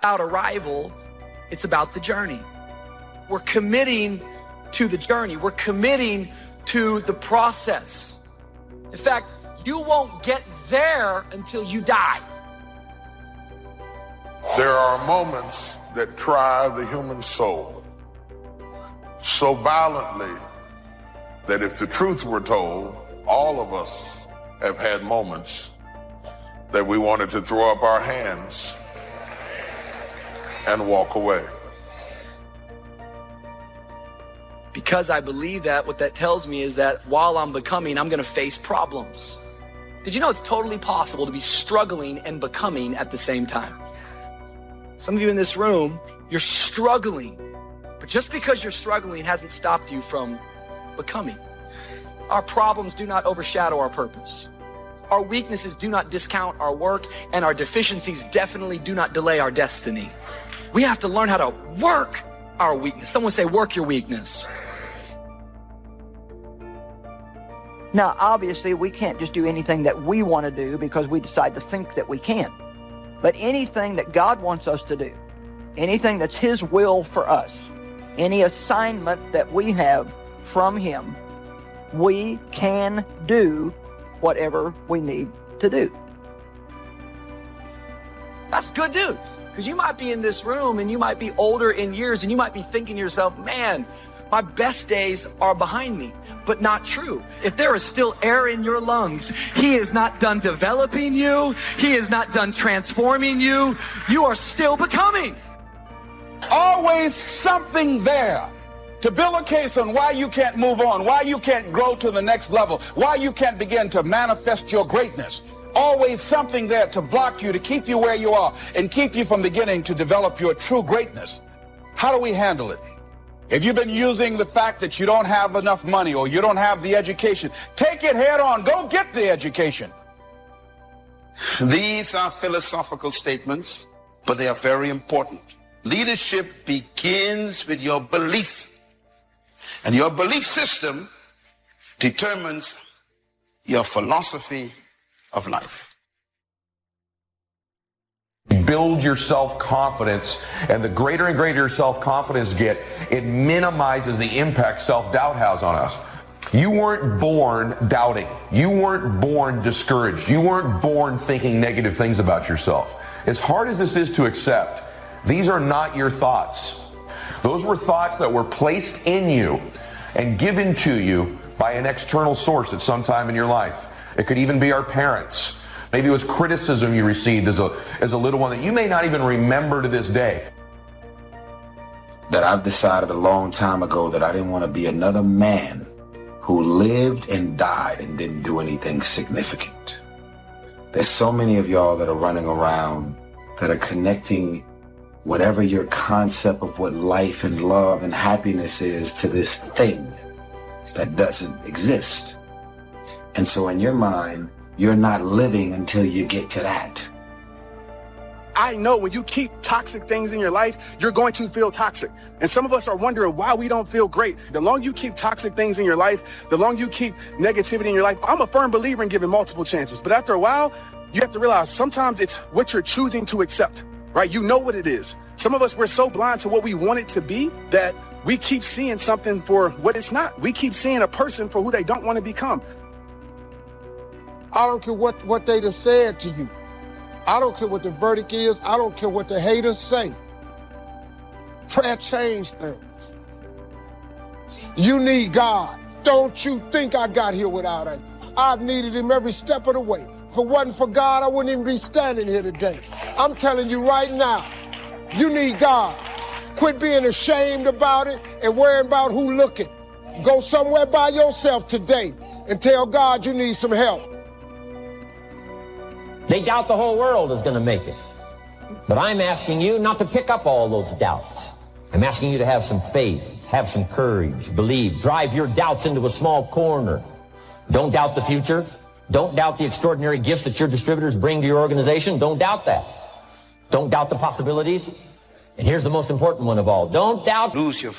about arrival, it's about the journey. We're committing to the journey. We're committing to the process. In fact, you won't get there until you die. There are moments that try the human soul so violently that if the truth were told, all of us have had moments that we wanted to throw up our hands and walk away. Because I believe that, what that tells me is that while I'm becoming, I'm going to face problems. Did you know it's totally possible to be struggling and becoming at the same time? Some of you in this room, you're struggling, but just because you're struggling hasn't stopped you from becoming. Our problems do not overshadow our purpose. Our weaknesses do not discount our work, and our deficiencies definitely do not delay our destiny. We have to learn how to work our weakness. Someone say, work your weakness. Now, obviously, we can't just do anything that we want to do because we decide to think that we can. But anything that God wants us to do, anything that's His will for us, any assignment that we have from Him, we can do whatever we need to do. That's good news, because you might be in this room and you might be older in years and you might be thinking to yourself, man, my best days are behind me. But not true. If there is still air in your lungs, He is not done developing you. He is not done transforming you. You are still becoming. Always something there to build a case on why you can't move on, why you can't grow to the next level, why you can't begin to manifest your greatness. Always something there to block you, to keep you where you are, and keep you from beginning to develop your true greatness. How do we handle it? If you've been using the fact that you don't have enough money or you don't have the education, take it head on. Go get the education. These are philosophical statements, but they are very important. Leadership begins with your belief. And your belief system determines your philosophy of life. Build your self-confidence, and the greater and greater your self-confidence get, it minimizes the impact self-doubt has on us. You weren't born doubting. You weren't born discouraged. You weren't born thinking negative things about yourself. As hard as this is to accept, these are not your thoughts. Those were thoughts that were placed in you and given to you by an external source at some time in your life. It could even be our parents. Maybe it was criticism you received as a little one that you may not even remember to this day. That I've decided a long time ago that I didn't want to be another man who lived and died and didn't do anything significant. There's so many of y'all that are running around that are connecting whatever your concept of what life and love and happiness is to this thing that doesn't exist. And so in your mind, you're not living until you get to that. I know when you keep toxic things in your life, you're going to feel toxic. And some of us are wondering why we don't feel great. The longer you keep toxic things in your life, the longer you keep negativity in your life. I'm a firm believer in giving multiple chances. But after a while, you have to realize sometimes it's what you're choosing to accept, right? You know what it is. Some of us, we're so blind to what we want it to be that we keep seeing something for what it's not. We keep seeing a person for who they don't want to become. I don't care what they done said to you. I don't care what the verdict is. I don't care what the haters say. Prayer changed things. You need God. Don't you think I got here without Him. I've needed Him every step of the way. If it wasn't for God, I wouldn't even be standing here today. I'm telling you right now, you need God. Quit being ashamed about it and worrying about who looking. Go somewhere by yourself today and tell God you need some help. They doubt the whole world is going to make it. But I'm asking you not to pick up all those doubts. I'm asking you to have some faith, have some courage, believe, drive your doubts into a small corner. Don't doubt the future. Don't doubt the extraordinary gifts that your distributors bring to your organization. Don't doubt that. Don't doubt the possibilities. And here's the most important one of all. Don't doubt. Lose your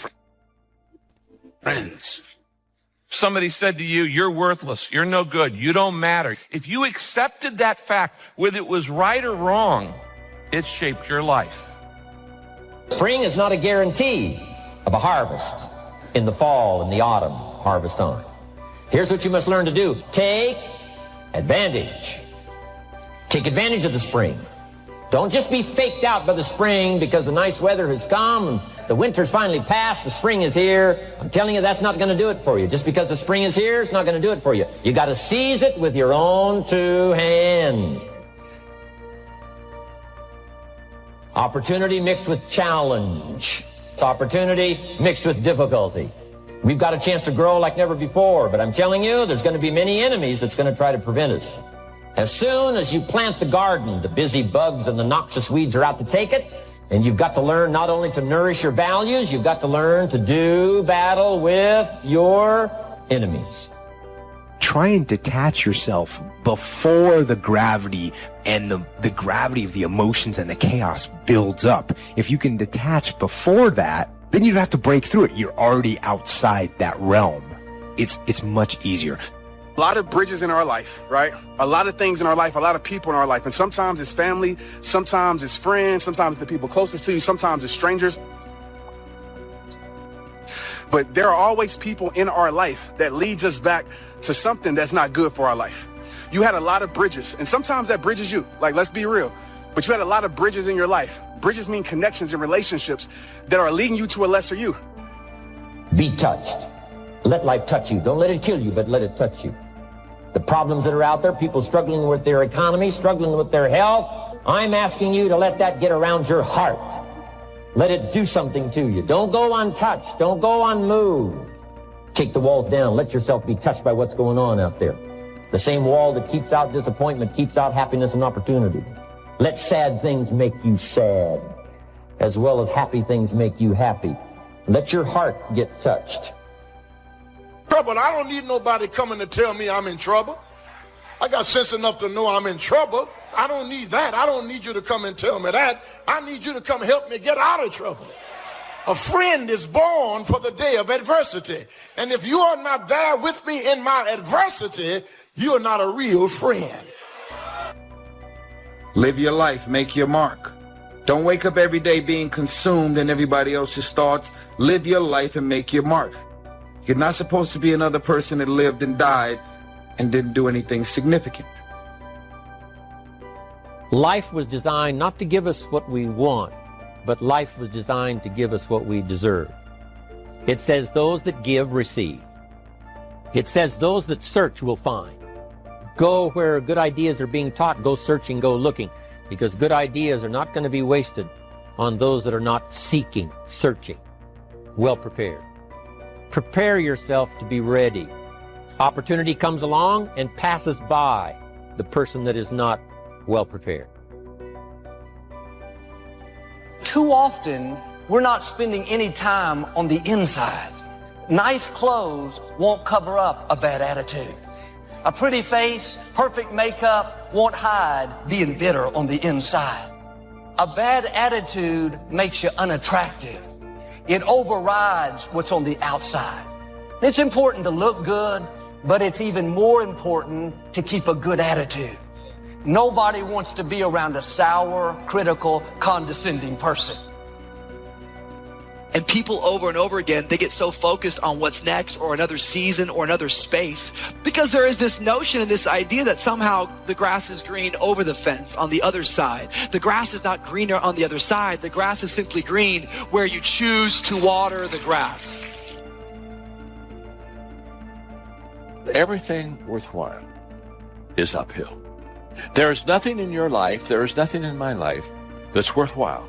friends. Somebody said to you, you're worthless, you're no good, you don't matter. If you accepted that fact, whether it was right or wrong, it shaped your life. Spring is not a guarantee of a harvest in the fall and the autumn harvest time. Here's what you must learn to do. Take advantage. Take advantage of the spring. Don't just be faked out by the spring because the nice weather has come and the winter's finally passed, the spring is here. I'm telling you, that's not going to do it for you. Just because the spring is here, it's not going to do it for you. You got to seize it with your own two hands. Opportunity mixed with challenge. It's opportunity mixed with difficulty. We've got a chance to grow like never before, but I'm telling you, there's going to be many enemies that's going to try to prevent us. As soon as you plant the garden, the busy bugs and the noxious weeds are out to take it, and you've got to learn not only to nourish your values, you've got to learn to do battle with your enemies. Try and detach yourself before the gravity and the gravity of the emotions and the chaos builds up. If you can detach before that, then you don't have to break through it. You're already outside that realm. It's much easier. A lot of bridges in our life, right? A lot of things in our life, a lot of people in our life. And sometimes it's family, sometimes it's friends, sometimes the people closest to you, sometimes it's strangers. But there are always people in our life that leads us back to something that's not good for our life. You had a lot of bridges, and sometimes that bridges you. Like, let's be real. But you had a lot of bridges in your life. Bridges mean connections and relationships that are leading you to a lesser you. Be touched. Let life touch you. Don't let it kill you, but let it touch you. The problems that are out there, people struggling with their economy, struggling with their health, I'm asking you to let that get around your heart. Let it do something to you. Don't go untouched. Don't go unmoved. Take the walls down. Let yourself be touched by what's going on out there. The same wall that keeps out disappointment keeps out happiness and opportunity. Let sad things make you sad, as well as happy things make you happy. Let your heart get touched. Trouble. I don't need nobody coming to tell me I'm in trouble. I got sense enough to know I'm in trouble. I don't need that. I don't need you to come and tell me that. I need you to come help me get out of trouble. A friend is born for the day of adversity. And if you are not there with me in my adversity, you are not a real friend. Live your life, make your mark. Don't wake up every day being consumed in everybody else's thoughts. Live your life and make your mark. You're not supposed to be another person that lived and died and didn't do anything significant. Life was designed not to give us what we want, but life was designed to give us what we deserve. It says those that give, receive. It says those that search will find. Go where good ideas are being taught, go searching, go looking, because good ideas are not going to be wasted on those that are not seeking, searching, well prepared. Prepare yourself to be ready. Opportunity comes along and passes by the person that is not well prepared. Too often, we're not spending any time on the inside. Nice clothes won't cover up a bad attitude. A pretty face, perfect makeup won't hide being bitter on the inside. A bad attitude makes you unattractive. It overrides what's on the outside. It's important to look good, but it's even more important to keep a good attitude. Nobody wants to be around a sour, critical, condescending person. And people over and over again, they get so focused on what's next or another season or another space because there is this notion and this idea that somehow the grass is green over the fence on the other side. The grass is not greener on the other side. The grass is simply green where you choose to water the grass. Everything worthwhile is uphill. There is nothing in your life, there is nothing in my life that's worthwhile,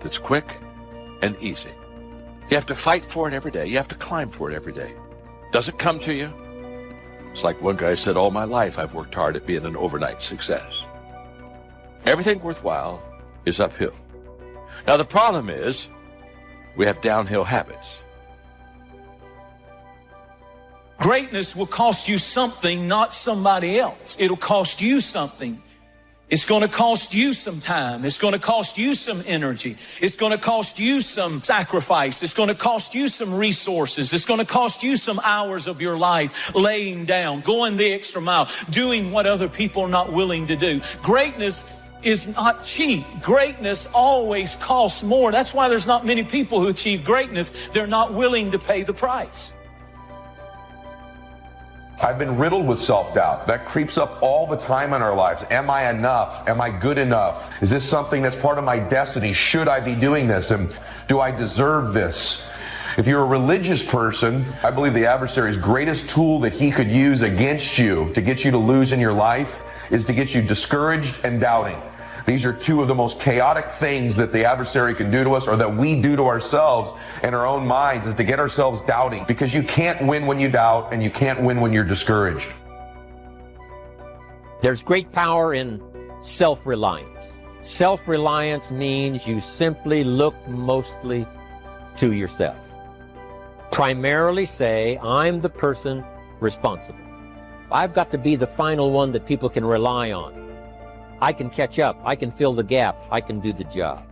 that's quick and easy. You have to fight for it every day. You have to climb for it every day. Doesn't come to you. It's like one guy said, all my life I've worked hard at being an overnight success. Everything worthwhile is uphill. Now the problem is we have downhill habits. Greatness will cost you something, not somebody else. It'll cost you something. It's going to cost you some time. It's going to cost you some energy. It's going to cost you some sacrifice. It's going to cost you some resources. It's going to cost you some hours of your life laying down, going the extra mile, doing what other people are not willing to do. Greatness is not cheap. Greatness always costs more. That's why there's not many people who achieve greatness. They're not willing to pay the price. I've been riddled with self-doubt. That creeps up all the time in our lives. Am I enough? Am I good enough? Is this something that's part of my destiny? Should I be doing this? And do I deserve this? If you're a religious person, I believe the adversary's greatest tool that he could use against you to get you to lose in your life is to get you discouraged and doubting. These are two of the most chaotic things that the adversary can do to us, or that we do to ourselves in our own minds, is to get ourselves doubting, because you can't win when you doubt and you can't win when you're discouraged. There's great power in self-reliance. Self-reliance means you simply look mostly to yourself. Primarily say, I'm the person responsible. I've got to be the final one that people can rely on. I can catch up. I can fill the gap. I can do the job.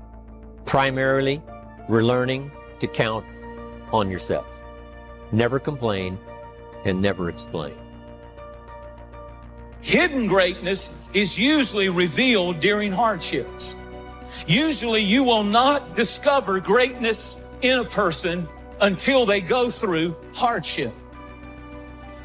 Primarily, we're learning to count on yourself. Never complain and never explain. Hidden greatness is usually revealed during hardships. Usually you will not discover greatness in a person until they go through hardship.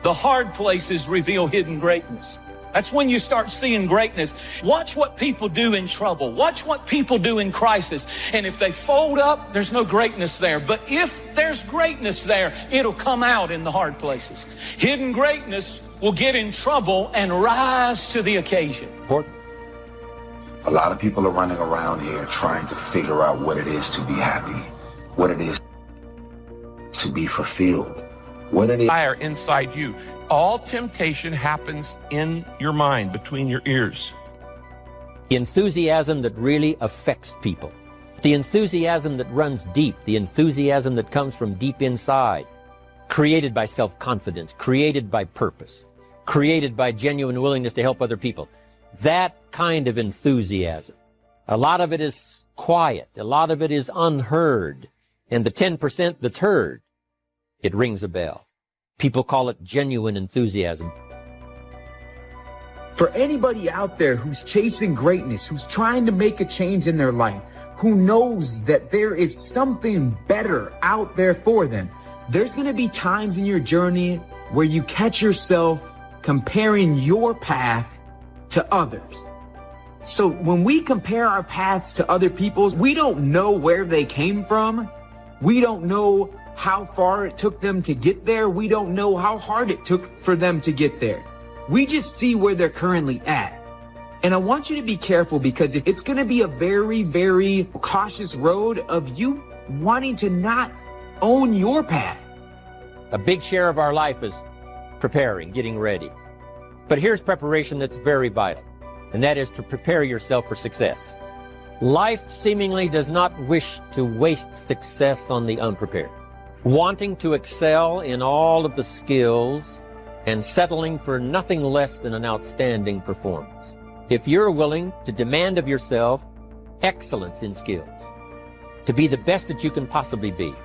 The hard places reveal hidden greatness. That's when you start seeing greatness. Watch what people do in trouble. Watch what people do in crisis. And if they fold up, there's no greatness there. But if there's greatness there, it'll come out in the hard places. Hidden greatness will get in trouble and rise to the occasion. A lot of people are running around here trying to figure out what it is to be happy, what it is to be fulfilled, what it is. Fire inside you. All temptation happens in your mind, between your ears. The enthusiasm that really affects people. The enthusiasm that runs deep. The enthusiasm that comes from deep inside. Created by self-confidence. Created by purpose. Created by genuine willingness to help other people. That kind of enthusiasm. A lot of it is quiet. A lot of it is unheard. And the 10% that's heard, it rings a bell. People call it genuine enthusiasm. For anybody out there who's chasing greatness, who's trying to make a change in their life, who knows that there is something better out there for them, there's going to be times in your journey where you catch yourself comparing your path to others. So when we compare our paths to other people's, we don't know where they came from. We don't know how far it took them to get there. We don't know how hard it took for them to get there. We just see where they're currently at. And I want you to be careful, because it's going to be a very, very cautious road of you wanting to not own your path. A big share of our life is preparing, getting ready. But here's preparation that's very vital, and that is to prepare yourself for success. Life seemingly does not wish to waste success on the unprepared. Wanting to excel in all of the skills and settling for nothing less than an outstanding performance. If you're willing to demand of yourself excellence in skills, to be the best that you can possibly be.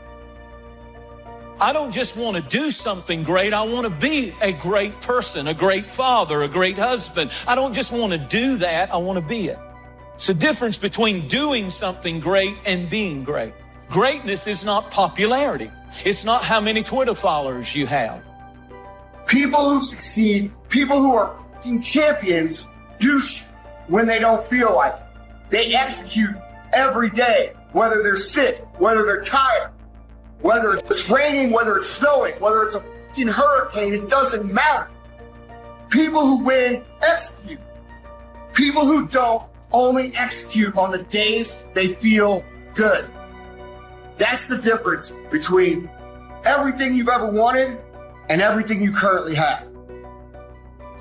I don't just want to do something great. I want to be a great person, a great father, a great husband. I don't just want to do that. I want to be it. It's the difference between doing something great and being great. Greatness is not popularity. It's not how many Twitter followers you have. People who succeed, people who are champions, do when they don't feel like it. They execute every day, whether they're sick, whether they're tired, whether it's raining, whether it's snowing, whether it's a hurricane, it doesn't matter. People who win execute. People who don't only execute on the days they feel good. That's the difference between everything you've ever wanted and everything you currently have.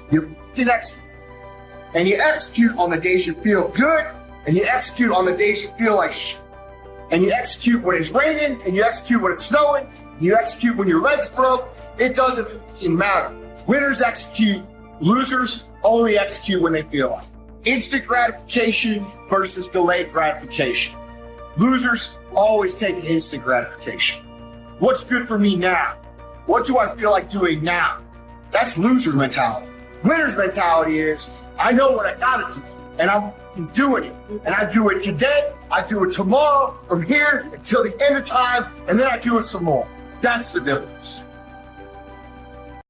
You can execute. And you execute on the days you feel good, and you execute on the days you feel like shit. And you execute when it's raining, and you execute when it's snowing, and you execute when your leg's broke. It doesn't matter. Winners execute, losers only execute when they feel like it. Instant gratification versus delayed gratification. Losers always take instant gratification. What's good for me now? What do I feel like doing now? That's loser mentality. Winner's mentality is, I know what I gotta do, and I'm fucking doing it. And I do it today, I do it tomorrow, from here until the end of time, and then I do it some more. That's the difference.